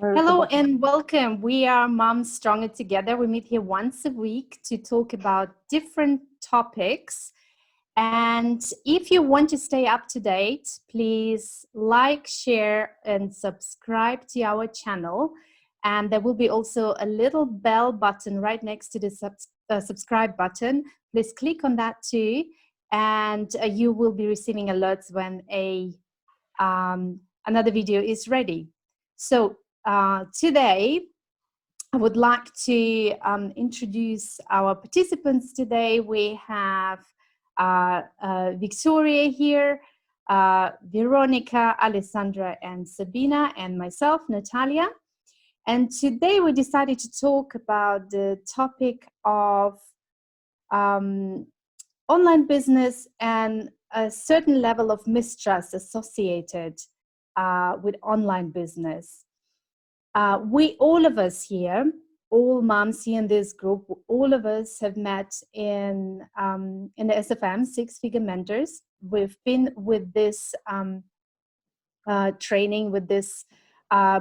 Hello and welcome. We are Moms Stronger Together. We meet here once a week to talk about different topics. And if you want to stay up to date, please like, share, and subscribe to our channel. And there will be also a little bell button right next to the subscribe button. Please click on that too, and you will be receiving alerts when another video is ready. So today, I would like to introduce our participants today. We have Victoria here, Veronica, Alessandra, and Sabina, and myself, Natalia. And today we decided to talk about the topic of online business and a certain level of mistrust associated with online business. All of us here, all moms here in this group, all of us have met in the SFM, Six Figure Mentors. We've been with this training with this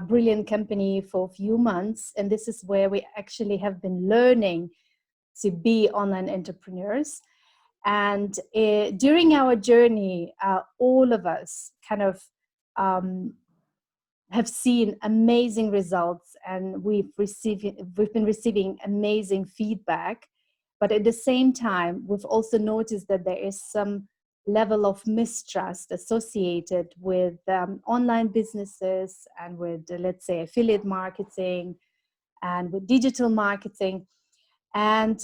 brilliant company for a few months, and this is where we actually have been learning to be online entrepreneurs. And during our journey, all of us kind of have seen amazing results, and we've been receiving amazing feedback. But at the same time, we've also noticed that there is some level of mistrust associated with online businesses and with, let's say, affiliate marketing and with digital marketing. And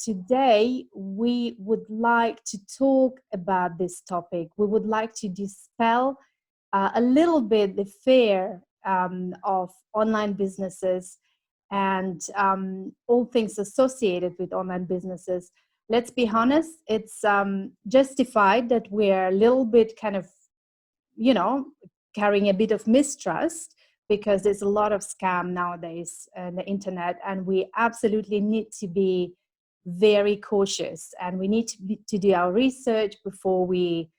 today we would like to talk about this topic. We would like to dispel a little bit the fear of online businesses and all things associated with online businesses. Let's be honest, it's justified that we're a little bit kind of, carrying a bit of mistrust, because there's a lot of scam nowadays on the internet, and we absolutely need to be very cautious, and we need to do our research before we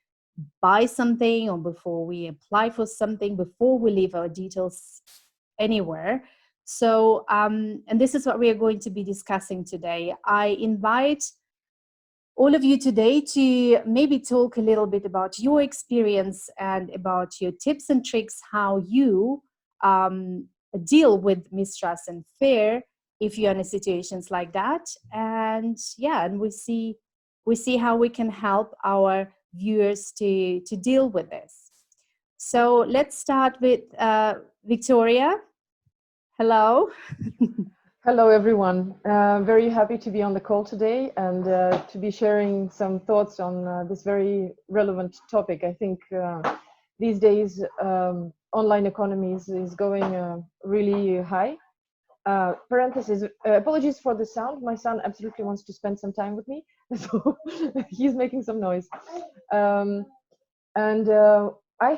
buy something or before we apply for something, before we leave our details anywhere. So, and this is what we are going to be discussing today. I invite all of you today to maybe talk a little bit about your experience and about your tips and tricks, how you deal with mistrust and fear if you're in situations like that. And we see how we can help our viewers to deal with this. So let's start with Victoria. Hello. Hello, everyone. Very happy to be on the call today and to be sharing some thoughts on this very relevant topic. I think these days online economies is going really high. Parenthesis, apologies for the sound. My son absolutely wants to spend some time with me, so he's making some noise. I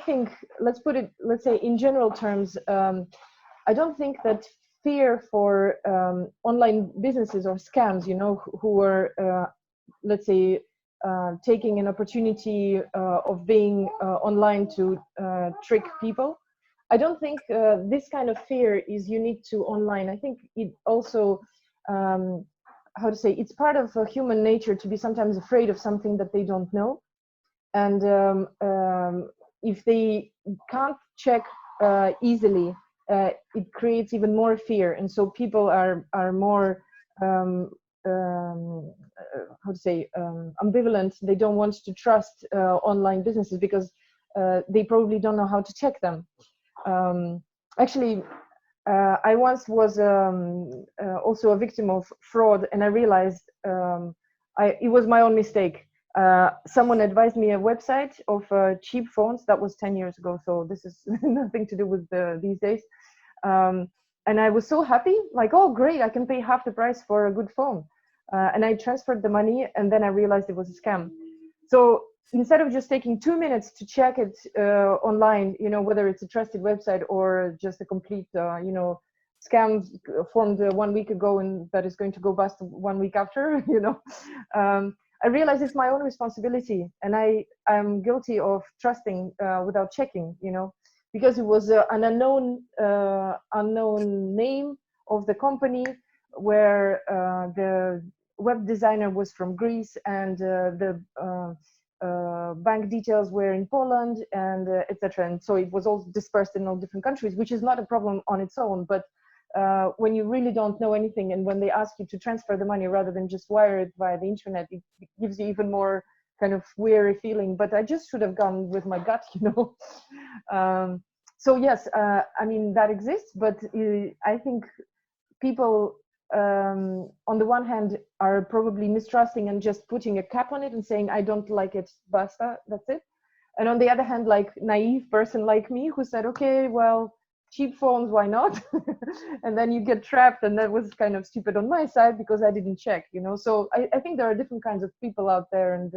think, let's say in general terms, I don't think that fear for online businesses or scams, who are, let's say, taking an opportunity of being online to trick people. I don't think this kind of fear is unique to online. I think it also, it's part of human nature to be sometimes afraid of something that they don't know. And if they can't check easily, it creates even more fear. And so people are more, ambivalent. They don't want to trust online businesses because they probably don't know how to check them. Actually, I once was also a victim of fraud, and I realized it was my own mistake. Someone advised me a website of cheap phones. That was 10 years ago, so this is nothing to do with these days. And I was so happy, like, oh, great, I can pay half the price for a good phone. And I transferred the money, and then I realized it was a scam. So instead of just taking 2 minutes to check it online, whether it's a trusted website or just a complete, scam formed 1 week ago and that is going to go bust 1 week after, I realize it's my own responsibility, and I'm guilty of trusting without checking, because it was an unknown name of the company, where the web designer was from Greece, and the bank details were in Poland, and etc. And so it was all dispersed in all different countries, which is not a problem on its own. But when you really don't know anything, and when they ask you to transfer the money rather than just wire it via the internet, it gives you even more kind of weary feeling. But I just should have gone with my gut, you know. So yes, I mean, that exists, but I think people on the one hand are probably mistrusting and just putting a cap on it and saying, I don't like it, basta, that's it. And on the other hand, like naive person like me who said, okay, well, cheap phones, why not? And then you get trapped, and that was kind of stupid on my side because I didn't check, you know. So I think there are different kinds of people out there, and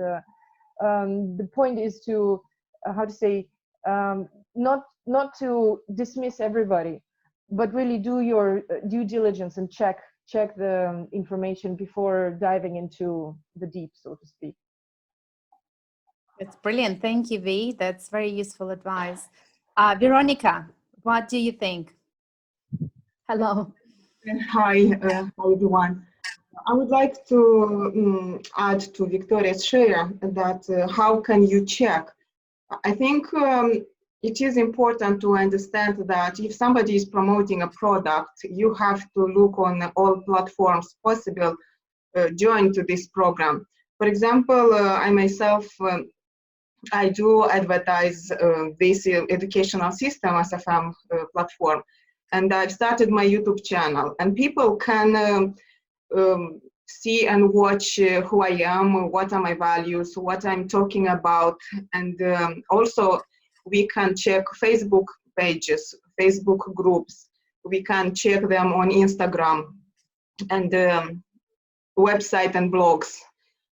the point is to how to say, not to dismiss everybody, but really do your due diligence and check the information before diving into the deep, so to speak. That's brilliant. Thank you, V. That's very useful advice. Veronica, what do you think? Hello. Hi, everyone. I would like to add to Victoria's share that how can you check? I think it is important to understand that if somebody is promoting a product, you have to look on all platforms possible, join to this program. For example, I myself, I do advertise this educational system SFM platform, and I've started my YouTube channel, and people can see and watch who I am, what are my values, what I'm talking about, and also we can check Facebook pages, Facebook groups, we can check them on Instagram and website and blogs.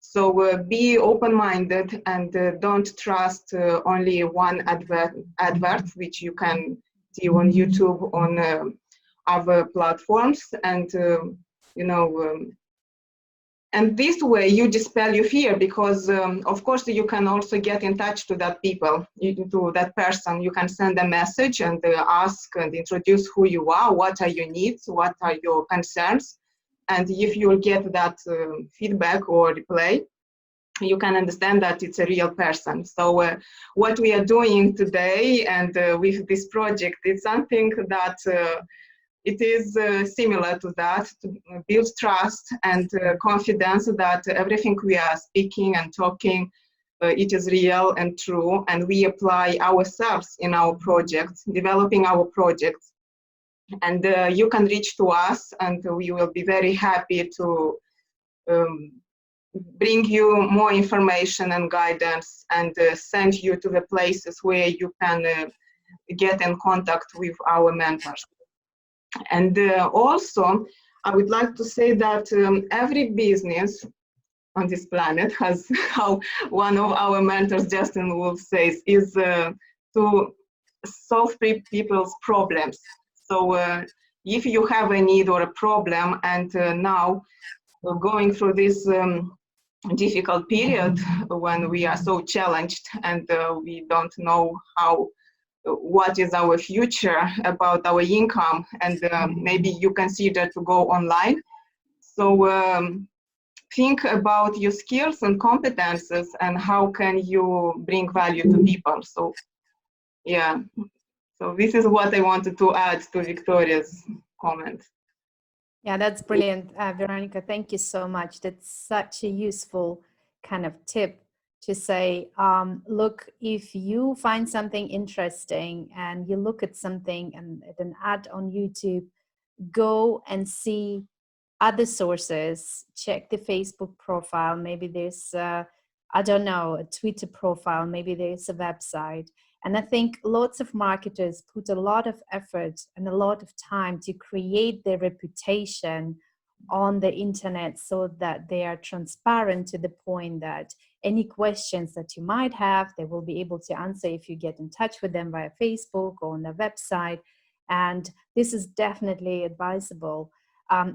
So be open-minded and don't trust only one advert, which you can see on YouTube, on other platforms, and you know, and this way you dispel your fear, because of course you can also get in touch to that people, to that person. You can send a message and ask and introduce who you are, what are your needs, what are your concerns. And if you get that feedback or reply, you can understand that it's a real person. So what we are doing today and with this project, it's something that it is similar to that, to build trust and confidence that everything we are speaking and talking, it is real and true, and we apply ourselves in our projects, developing our projects. And you can reach to us, and we will be very happy to bring you more information and guidance, and send you to the places where you can get in contact with our mentors. And also, I would like to say that every business on this planet has, how one of our mentors, Justin Wolf, says, is to solve people's problems. So if you have a need or a problem, and now we're going through this difficult period when we are so challenged and we don't know what is our future, about our income, and maybe you consider to go online. So think about your skills and competences and how can you bring value to people. So yeah, so this is what I wanted to add to Victoria's comment. Yeah, that's brilliant, Veronica. Thank you so much. That's such a useful kind of tip to say, look, if you find something interesting and you look at something and an ad on YouTube, go and see other sources, check the Facebook profile. Maybe there's, I don't know, a Twitter profile, maybe there's a website. And I think lots of marketers put a lot of effort and a lot of time to create their reputation on the internet so that they are transparent to the point that any questions that you might have, they will be able to answer if you get in touch with them via Facebook or on their website. And this is definitely advisable,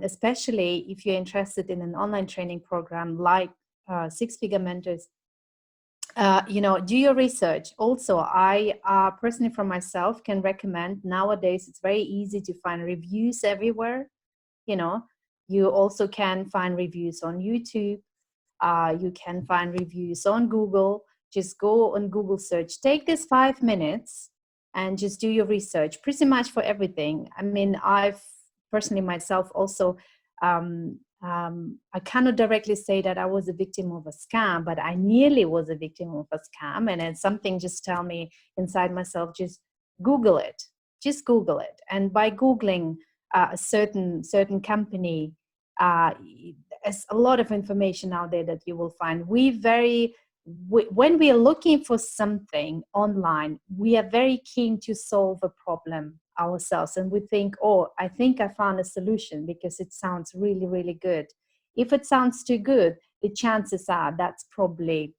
especially if you're interested in an online training program like Six Figure Mentors do your research. Also, I personally for myself can recommend, nowadays it's very easy to find reviews everywhere. You know, you also can find reviews on YouTube. You can find reviews on Google. Just go on Google search. Take this 5 minutes and just do your research pretty much for everything. I mean, I've personally myself also, I cannot directly say that I was a victim of a scam, but I nearly was a victim of a scam. And then something just tell me inside myself, just Google it. Just Google it. And by Googling a certain company, there's a lot of information out there that you will find. When we are looking for something online, we are very keen to solve a problem ourselves, and we think, oh, I think I found a solution because it sounds really, really good. If it sounds too good, the chances are that's probably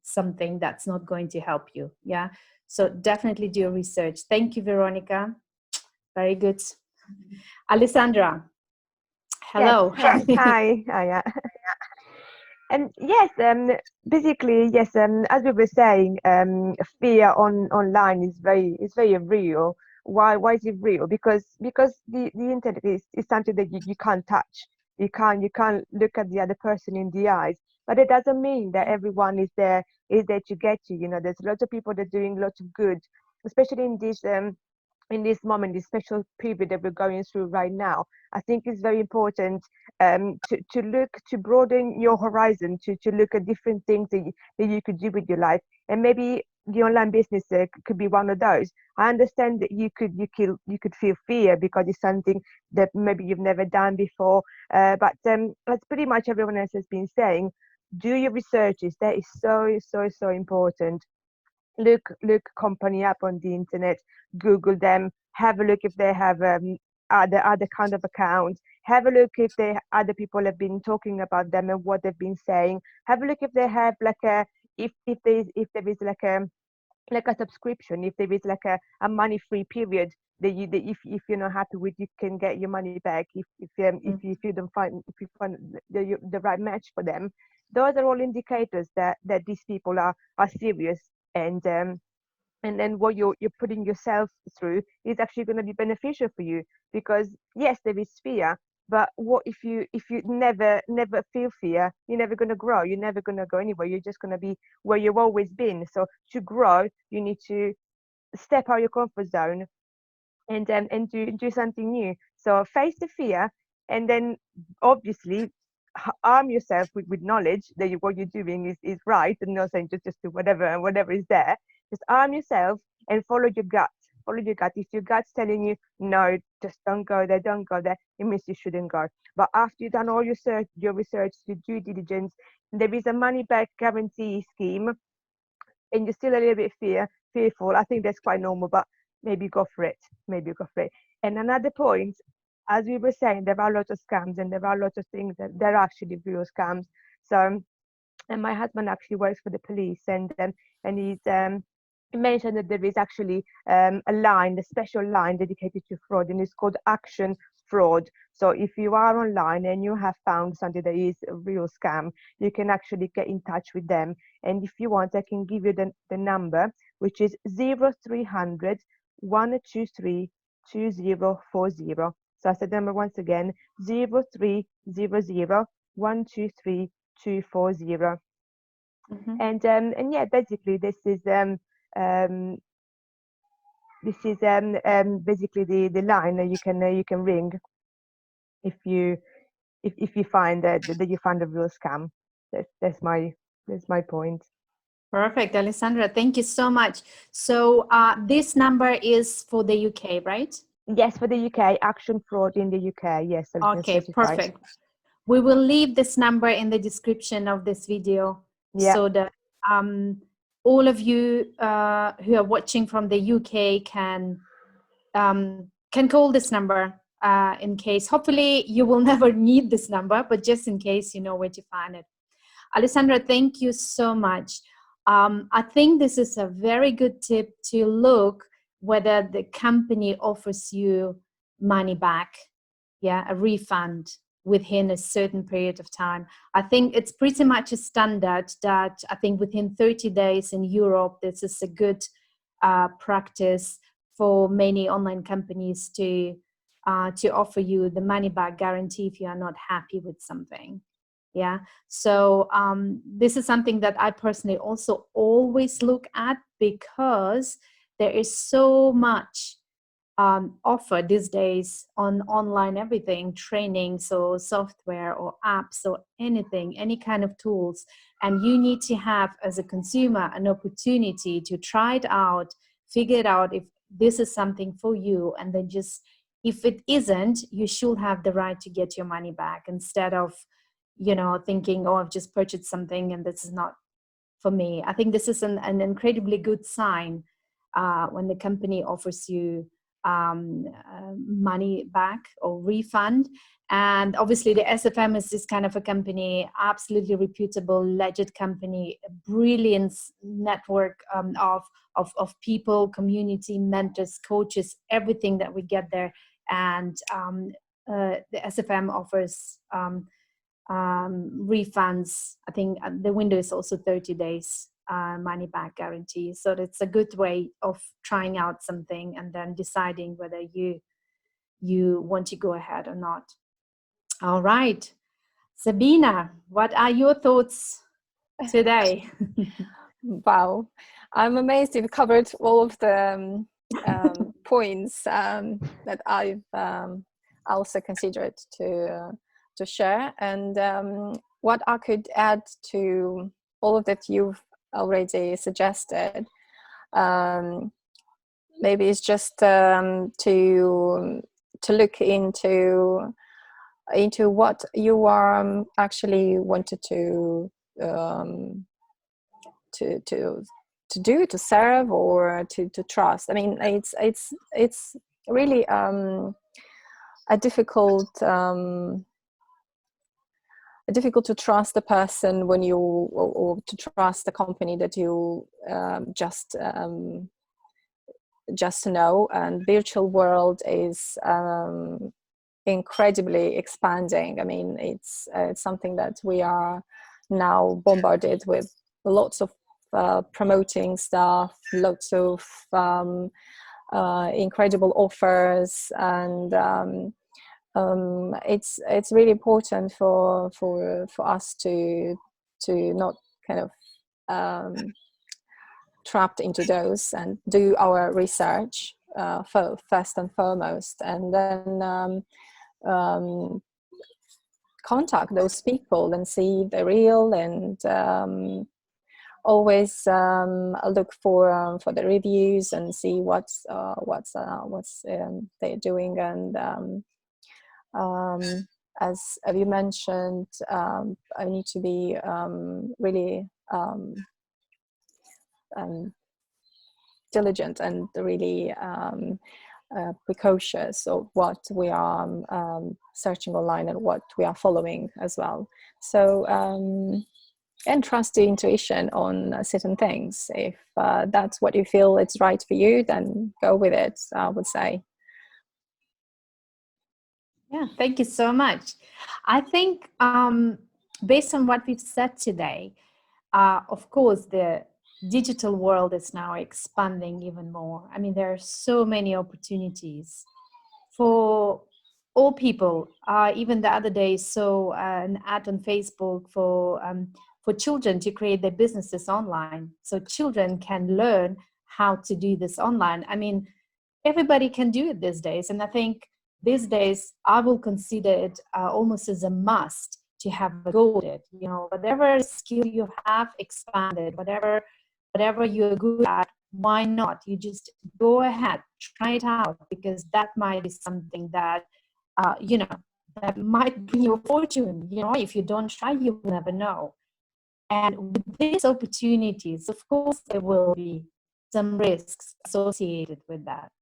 something that's not going to help you. Yeah, so definitely do your research. Thank you, Veronica. Very good. Alessandra, Yes. hello. Hi. Yeah. And yes, basically, yes. As we were saying, fear online is very real. Why is it real? Because the internet is something that you can't touch. You can't look at the other person in the eyes. But it doesn't mean that everyone is there to get you. You know, there's lots of people that are doing lots of good, especially in this moment, this special period that we're going through right now. I think it's very important to look, to broaden your horizon, to look at different things that you could do with your life, and maybe the online business could be one of those. I understand that you could feel fear because it's something that maybe you've never done before, but as pretty much everyone else has been saying, do your researches. That is so important. Look company up on the internet, Google them, have a look if they have other kind of accounts, have a look if they other people have been talking about them and what they've been saying, have a look if they have like a if there is like a subscription, if there is like a money free period that if you're not happy with, you can get your money back if you don't find, if you find the right match for them. Those are all indicators that these people are serious, and then what you're putting yourself through is actually going to be beneficial for you, because yes, there is fear, but what if you never feel fear, you're never going to grow, you're never going to go anywhere, you're just going to be where you've always been. So to grow, you need to step out your comfort zone and do something new. So face the fear, and then obviously arm yourself with knowledge that what you're doing is right, and not saying just do whatever is there. Just arm yourself and follow your gut. Follow your gut. If your gut's telling you no, just don't go there, it means you shouldn't go. But after you've done all your research, your due diligence, there is a money back guarantee scheme, and you're still a little bit fearful, I think that's quite normal, but maybe go for it. Maybe go for it. And another point, as we were saying, there are lots of scams, and there are lots of things that they're actually real scams. So, and my husband actually works for the police, and he's mentioned that there is actually a special line dedicated to fraud, and it's called action fraud. So if you are online and you have found something that is a real scam, you can actually get in touch with them. And if you want, I can give you the number, which is 0300 123 2040. So I said the number once again, 0300 123 240. Mhm. And yeah, basically this is basically the line that you can ring if you find that you find a real scam. That's my point. Perfect, Alessandra. Thank you so much. So this number is for the UK, right? Yes, for the UK, action fraud in the UK. Yes, Okay, certified. perfect. We will leave this number in the description of this video, Yeah. so that all of you who are watching from the UK can call this number in case. Hopefully, you will never need this number, but just in case, you know where to find it. Alessandra, thank you so much. I think this is a very good tip to look whether the company offers you money back, a refund, within a certain period of time. I think it's pretty much a standard that I think within 30 days in Europe, this is a good practice for many online companies to offer you the money back guarantee if you are not happy with something. Yeah, so this is something that I personally also always look at, because there is so much offer these days on online everything, training, so software or apps or anything, any kind of tools. And you need to have, as a consumer, an opportunity to try it out, figure it out if this is something for you, and then just, if it isn't, you should have the right to get your money back, instead of, you know, thinking, oh, I've just purchased something and this is not for me. I think this is an incredibly good sign when the company offers you money back or refund. And obviously the SFM is this kind of a company, absolutely reputable, legit company, a brilliant network of people, community, mentors, coaches, everything that we get there. And the SFM offers refunds. I think the window is also 30 days money back guarantee. So it's a good way of trying out something and then deciding whether you want to go ahead or not. All right, Sabina, what are your thoughts today? Wow, I'm amazed you've covered all of the points that I've also considered to share. And what I could add to all of that you've already suggested, maybe it's just to look into what you are actually wanted to do, to serve, or to trust. I mean, it's really difficult to trust the person when you, or to trust the company that you just know. And virtual world is incredibly expanding. I mean, it's something that we are now bombarded with, lots of promoting stuff, lots of incredible offers, and it's really important for us to not kind of trapped into those, and do our research first and foremost, and then contact those people and see if they're real, and always look for the reviews and see what's they're doing. And as you mentioned, I need to be really diligent and really precautious of what we are searching online and what we are following as well. So and trust the intuition on certain things. If that's what you feel it's right for you, then go with it, I would say. Yeah, thank you so much. I think based on what we've said today, of course, the digital world is now expanding even more. I mean, there are so many opportunities for all people. Even the other day, so an ad on Facebook for children to create their businesses online, so children can learn how to do this online. I mean, everybody can do it these days, and I think these days I will consider it almost as a must to have a go at it. You know, whatever skill you have, expanded, whatever you're good at, why not? You just go ahead, try it out, because that might be something that you know, that might bring you a fortune. You know, if you don't try, you will never know. And with these opportunities, of course, there will be some risks associated with that,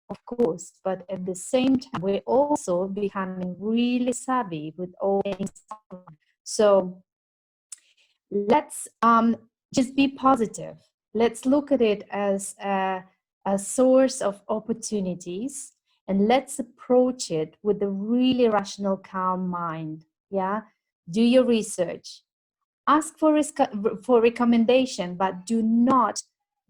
of course, but at the same time, we're also becoming really savvy with all things. So let's just be positive. Let's look at it as a source of opportunities, and let's approach it with a really rational, calm mind. Yeah, do your research, ask for recommendation, but do not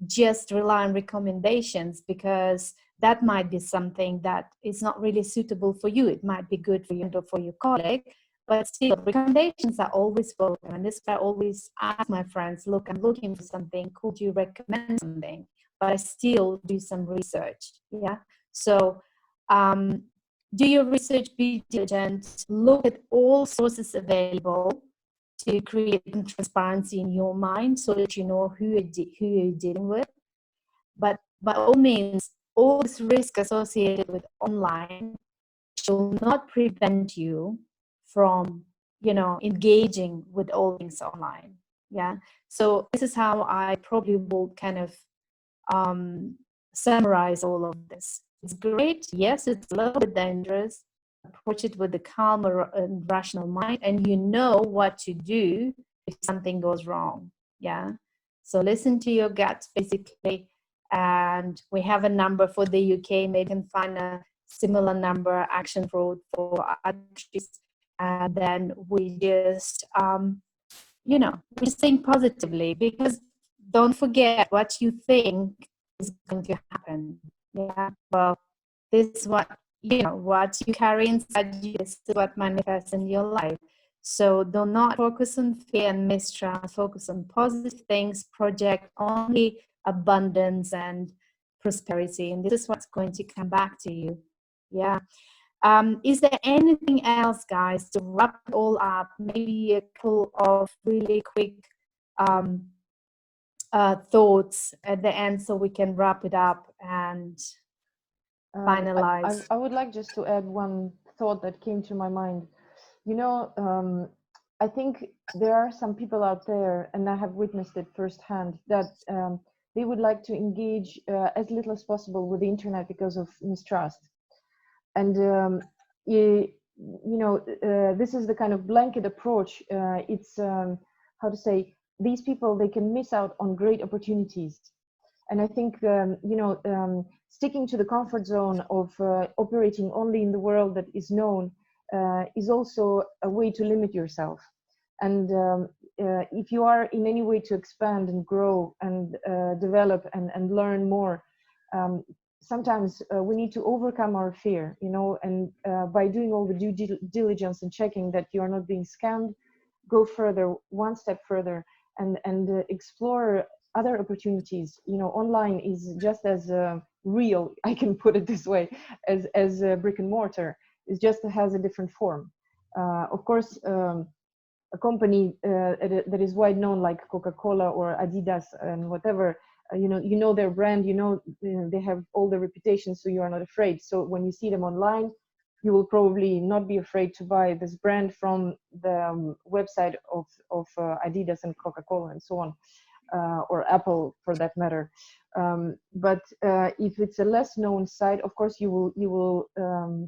just rely on recommendations, because that might be something that is not really suitable for you. It might be good for you or for your colleague, but still recommendations are always welcome. And this is why I always ask my friends, look, I'm looking for something, could you recommend something? But I still do some research. Yeah, so do your research, be diligent, look at all sources available to create transparency in your mind so that you know who you're dealing with. But by all means, all this risk associated with online shall not prevent you from, engaging with all things online. Yeah. So this is how I probably will kind of summarize all of this. It's great. Yes, it's a little bit dangerous. Approach it with a calm and rational mind, and you know what to do if something goes wrong. Yeah. So listen to your gut, basically. And we have a number for the UK. Maybe you can find a similar number, action road for other countries. And then we just, we just think positively, because don't forget, what you think is going to happen. Yeah. Well, this is what you carry inside you. This is what manifests in your life. So do not focus on fear and mistrust. Focus on positive things. Project only abundance and prosperity, and this is what's going to come back to you. Yeah. Is there anything else, guys, to wrap it all up? Maybe a couple of really quick thoughts at the end, so we can wrap it up and finalize. I would like just to add one thought that came to my mind. I think there are some people out there, and I have witnessed it firsthand, that they would like to engage as little as possible with the internet because of mistrust. And this is the kind of blanket approach. It's how to say, these people, they can miss out on great opportunities. And I think sticking to the comfort zone of operating only in the world that is known is also a way to limit yourself. And if you are in any way to expand and grow and develop and learn more, sometimes we need to overcome our fear, and by doing all the due diligence and checking that you are not being scammed, go further, one step further, and explore other opportunities. Online is just as real, I can put it this way, as brick and mortar. It just has a different form. Of course, a company that is wide known, like Coca-Cola or Adidas and whatever, you know their brand, they have all the reputation, so you are not afraid. So when you see them online, you will probably not be afraid to buy this brand from the website of Adidas and Coca-Cola and so on, or Apple for that matter. But if it's a less known site, of course you will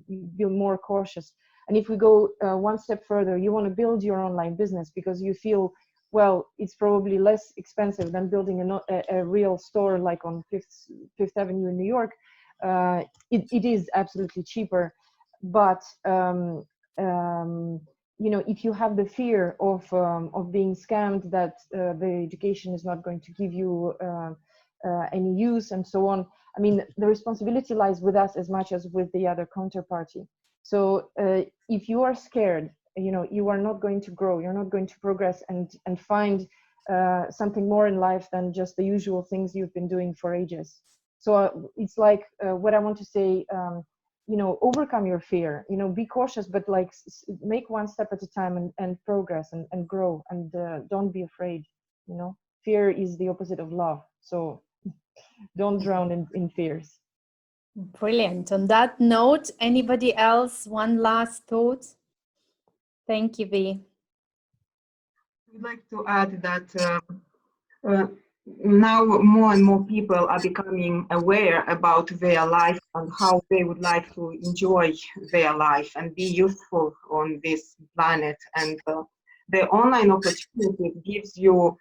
be more cautious. And if we go one step further, you want to build your online business because you feel, well, it's probably less expensive than building a real store like on Fifth Avenue in New York. It is absolutely cheaper, but if you have the fear of being scammed, that the education is not going to give you any use and so on, I mean, the responsibility lies with us as much as with the other counterparty. So if you are scared, you are not going to grow, you're not going to progress and find something more in life than just the usual things you've been doing for ages. So it's like what I want to say, overcome your fear, be cautious, but like make one step at a time and progress and grow, and don't be afraid. Fear is the opposite of love. So don't drown in fears. Brilliant. On that note, anybody else? One last thought? Thank you, Vi. I'd like to add that now more and more people are becoming aware about their life and how they would like to enjoy their life and be useful on this planet. And the online opportunity gives you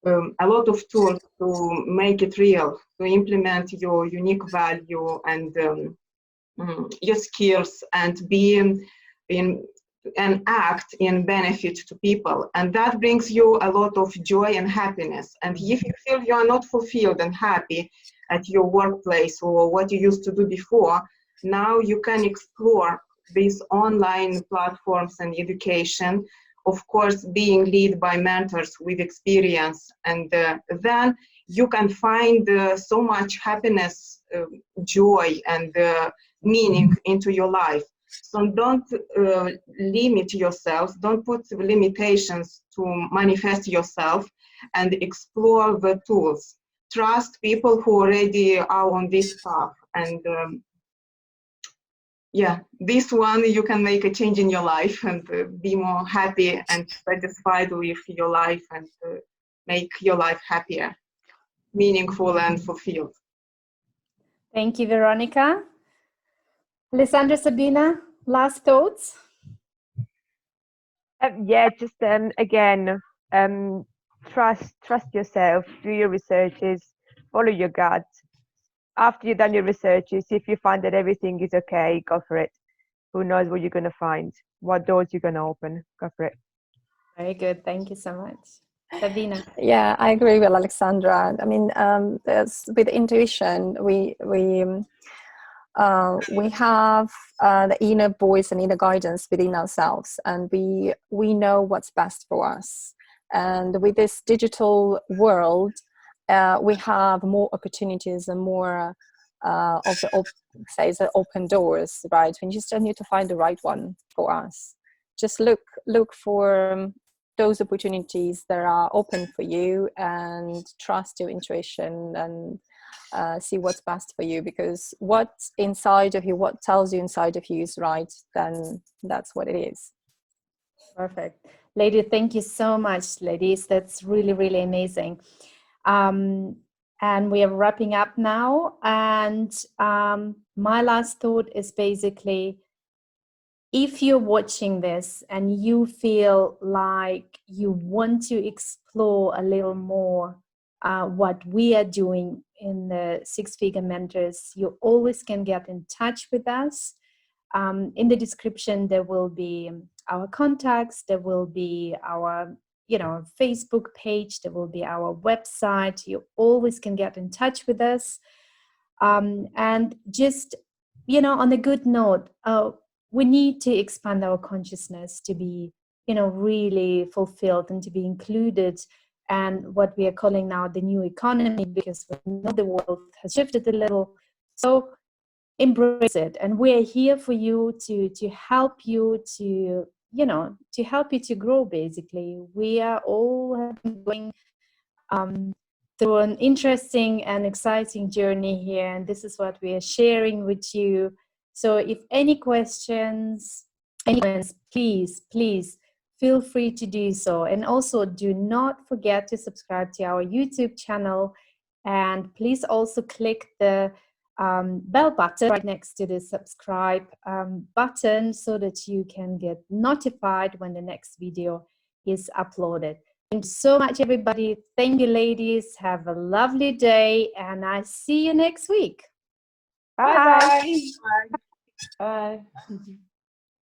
a lot of tools to make it real, to implement your unique value and your skills and be in and act in benefit to people, and that brings you a lot of joy and happiness. And if you feel you are not fulfilled and happy at your workplace or what you used to do before, now you can explore these online platforms and education, of course being led by mentors with experience, and then you can find so much happiness, joy and meaning into your life. So don't limit yourself, don't put limitations to manifest yourself, and explore the tools. Trust people who already are on this path, and yeah, this one you can make a change in your life and be more happy and satisfied with your life, and make your life happier, meaningful and fulfilled. Thank you, Veronica. Alessandra, Sabina, last thoughts? Yeah, just again, trust yourself, do your researches, follow your gut. After you've done your researches, if you find that everything is okay, go for it. Who knows what you're going to find, what doors you're going to open. Go for it. Very good. Thank you so much. Sabina. Yeah, I agree with Alexandra. I mean, with intuition, we have the inner voice and inner guidance within ourselves, and we know what's best for us. And with this digital world, we have more opportunities and more of the open doors, right? We just need to find the right one for us. Just look for those opportunities that are open for you, and trust your intuition, and see what's best for you, because what's inside of you, what tells you inside of you is right, then that's what it is. Perfect. Lady, thank you so much, ladies. That's really, really amazing. And we are wrapping up now. And my last thought is basically, if you're watching this and you feel like you want to explore a little more what we are doing in the Six Figure Mentors, you always can get in touch with us. In the description, there will be our contacts, there will be our Facebook page, there will be our website. You always can get in touch with us. And just, on a good note, we need to expand our consciousness to be, really fulfilled and to be included, and what we are calling now the new economy, because we know the world has shifted a little. So embrace it, and we're here for you to help you to help you to grow. Basically, we are all going through an interesting and exciting journey here, and this is what we are sharing with you. So if any questions, please feel free to do so. And also, do not forget to subscribe to our YouTube channel, and please also click the bell button right next to the subscribe button, so that you can get notified when the next video is uploaded. Thank you so much, everybody. Thank you, ladies. Have a lovely day, and I see you next week. Bye. Bye. Bye.